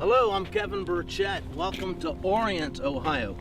Hello, I'm Kevin Burchett. Welcome to Orient, Ohio.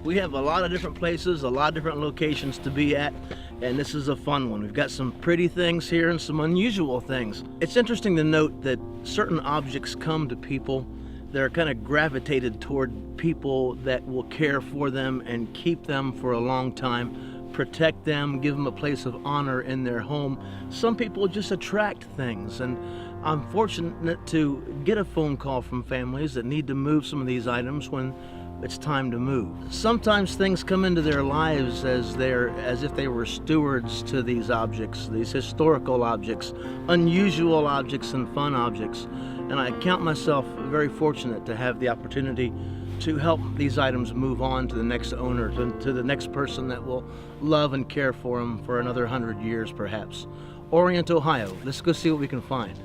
We have a lot of different places, a lot of different locations to be at, and this is a fun one. We've got some pretty things here and some unusual things. It's interesting to note that certain objects come to people that are kind of gravitated toward people that will care for them and keep them for a long time, protect them, give them a place of honor in their home. Some people just attract things, and I'm fortunate to get a phone call from families that need to move some of these items when it's time to move. Sometimes things come into their lives as if they were stewards to these objects, these historical objects, unusual objects and fun objects. And I count myself very fortunate to have the opportunity to help these items move on to the next owner, to the next person that will love and care for them for another 100 years perhaps. Orient, Ohio. Let's go see what we can find.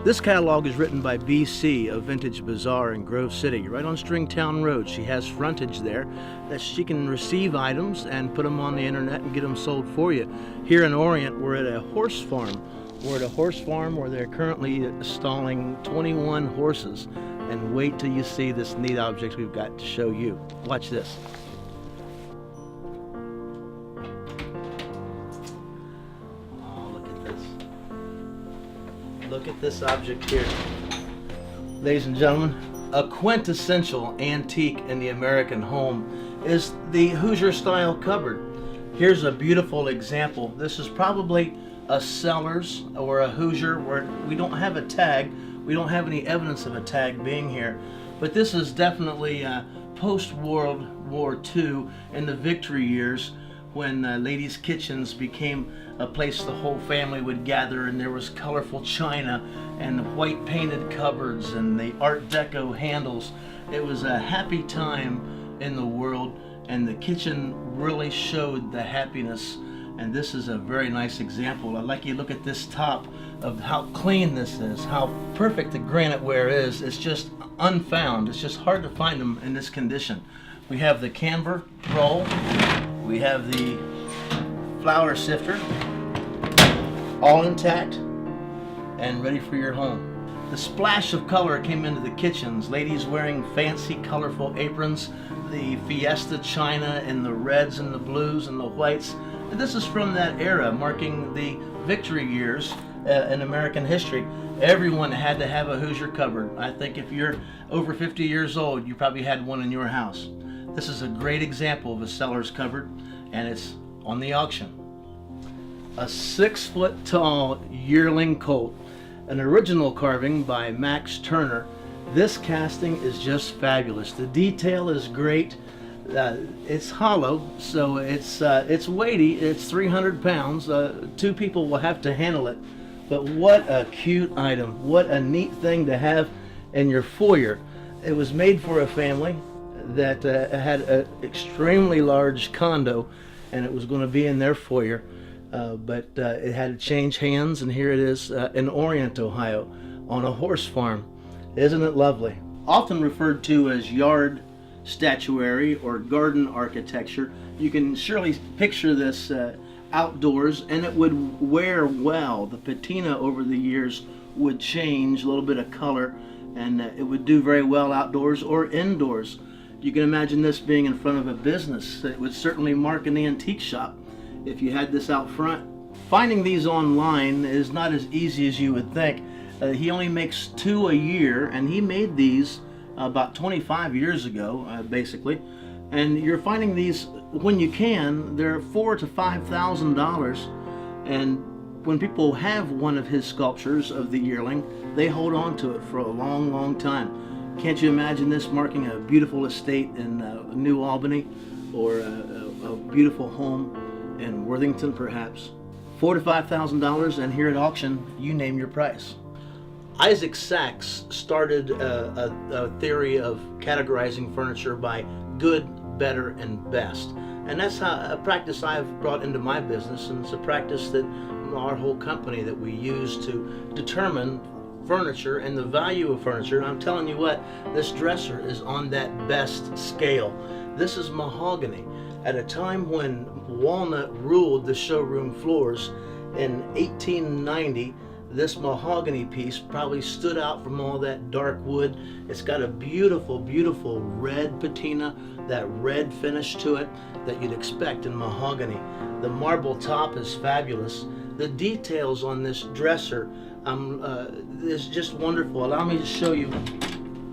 This catalog is written by BC of Vintage Bazaar in Grove City, right on Stringtown Road. She has frontage there that she can receive items and put them on the internet and get them sold for you. Here in Orient, we're at a horse farm. We're at a horse farm where they're currently stalling 21 horses. And wait till you see this neat object we've got to show you. Watch this. Look at this object here. Ladies and gentlemen, a quintessential antique in the American home is the Hoosier style cupboard. Here's a beautiful example. This is probably a Sellers or a Hoosier where we don't have a tag. We don't have any evidence of a tag being here, but this is definitely post-World War II in the victory years, when ladies' kitchens became a place the whole family would gather, and there was colorful china and white painted cupboards and the Art Deco handles. It was a happy time in the world, and the kitchen really showed the happiness. And this is a very nice example. I'd like you to look at this top of how clean this is, how perfect the granite ware is. It's just unfound. It's just hard to find them in this condition. We have the camber roll. We have the flour sifter, all intact and ready for your home. The splash of color came into the kitchens, ladies wearing fancy colorful aprons, the Fiesta china in the reds and the blues and the whites. And this is from that era, marking the victory years in American history. Everyone had to have a Hoosier cupboard. I think if you're over 50 years old, you probably had one in your house. This is a great example of a Sellers cupboard, and it's on the auction. A 6-foot tall yearling colt, an original carving by Max Turner. This casting is just fabulous. The detail is great. It's hollow, so it's weighty. It's 300 pounds. 2 people will have to handle it. But what a cute item. What a neat thing to have in your foyer. It was made for a family that had an extremely large condo, and it was going to be in their foyer, but it had to change hands, and here it is in Orient, Ohio, on a horse farm. Isn't it lovely? Often referred to as yard statuary or garden architecture. You can surely picture this outdoors, and it would wear well. The patina over the years would change, a little bit of color, and it would do very well outdoors or indoors. You can imagine this being in front of a business. It would certainly mark an antique shop if you had this out front. Finding these online is not as easy as you would think. He only makes 2 a year, and he made these about 25 years ago, basically. And you're finding these when you can. They're $4,000 to $5,000, and when people have one of his sculptures of the yearling, they hold on to it for a long, long time. Can't you imagine this marking a beautiful estate in New Albany, or a beautiful home in Worthington perhaps? $4,000 to $5,000, and here at auction, you name your price. Isaac Sachs started a theory of categorizing furniture by good, better, and best. And that's a practice I've brought into my business, and it's a practice that our whole company that we use to determine furniture and the value of furniture. And I'm telling you what, this dresser is on that best scale. This is mahogany. At a time when walnut ruled the showroom floors in 1890, this mahogany piece probably stood out from all that dark wood. It's got a beautiful, beautiful red patina, that red finish to it that you'd expect in mahogany. The marble top is fabulous. The details on this dresser is just wonderful. Allow me to show you.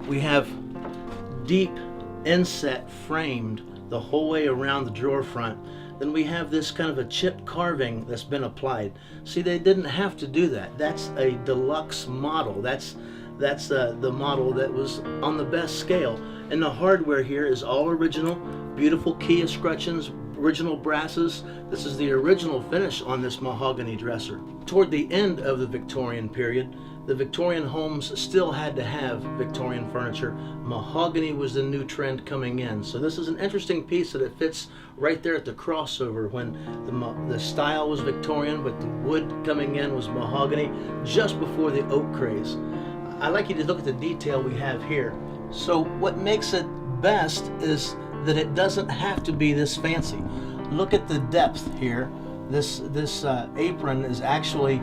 We have deep inset framed the whole way around the drawer front. Then we have this kind of a chip carving that's been applied. See, they didn't have to do that. That's a deluxe model. That's the model that was on the best scale. And the hardware here is all original, beautiful key escutcheons, original brasses. This is the original finish on this mahogany dresser. Toward the end of the Victorian period, the Victorian homes still had to have Victorian furniture. Mahogany was the new trend coming in. So this is an interesting piece that it fits right there at the crossover when the style was Victorian, but the wood coming in was mahogany just before the oak craze. I'd like you to look at the detail we have here. So what makes it best is that it doesn't have to be this fancy. Look at the depth here. This apron is actually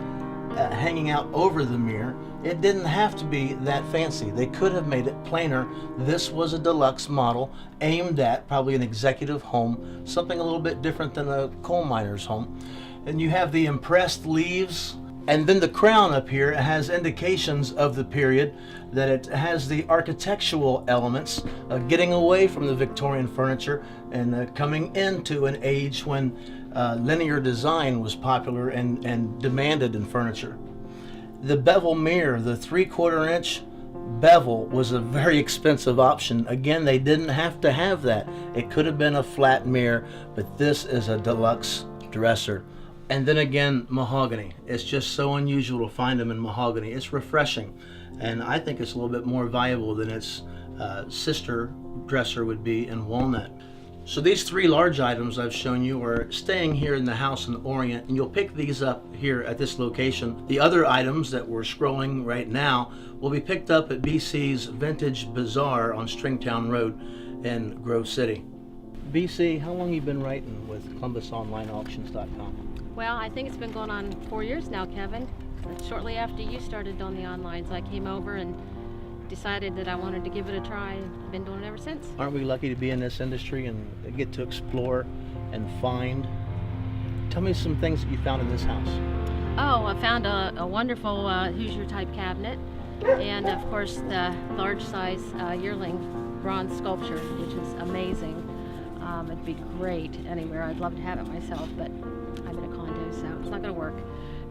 hanging out over the mirror. It didn't have to be that fancy. They could have made it plainer. This was a deluxe model aimed at probably an executive home, something a little bit different than a coal miner's home. And you have the impressed leaves, and then the crown up here has indications of the period, that it has the architectural elements, getting away from the Victorian furniture and coming into an age when linear design was popular and demanded in furniture. The bevel mirror, the 3/4 inch bevel, was a very expensive option. Again, they didn't have to have that. It could have been a flat mirror, but this is a deluxe dresser. And then again, mahogany. It's just so unusual to find them in mahogany. It's refreshing, and I think it's a little bit more valuable than its sister dresser would be in walnut. So these three large items I've shown you are staying here in the house in Orient, and you'll pick these up here at this location. The other items that we're scrolling right now will be picked up at BC's Vintage Bazaar on Stringtown Road in Grove City. BC, how long have you been writing with ColumbusOnlineAuctions.com? Well, I think it's been going on 4 years now, Kevin. Shortly after you started on the onlines, I came over and decided that I wanted to give it a try, and I've been doing it ever since. Aren't we lucky to be in this industry and get to explore and find? Tell me some things that you found in this house. Oh, I found a wonderful Hoosier type cabinet, and of course the large size yearling bronze sculpture, which is amazing. It'd be great anywhere. I'd love to have it myself, but I'm in a condo, so it's not going to work.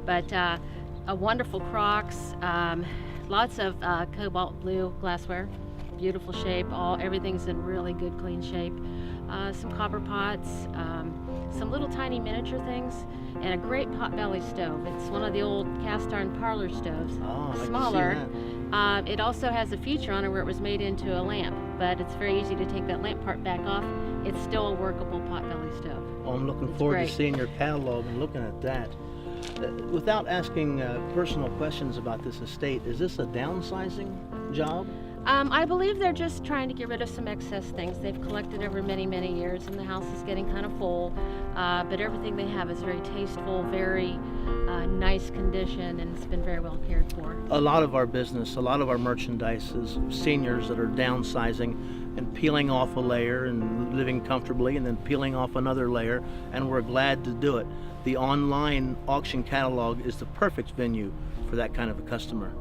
But a wonderful Crocs, lots of cobalt blue glassware, beautiful shape. Everything's in really good, clean shape. Some copper pots, some little tiny miniature things, and a great potbelly stove. It's one of the old cast iron parlor stoves, smaller. It also has a feature on it where it was made into a lamp, but it's very easy to take that lamp part back off. It's still a workable potbelly stove. Well, I'm looking forward to seeing your catalog and looking at that. Without asking personal questions about this estate, is this a downsizing job? I believe they're just trying to get rid of some excess things they've collected over many, many years, and the house is getting kind of full. But everything they have is very tasteful, very nice condition, and it's been very well cared for. A lot of our business, a lot of our merchandise is seniors that are downsizing and peeling off a layer and living comfortably and then peeling off another layer, and we're glad to do it. The online auction catalog is the perfect venue for that kind of a customer.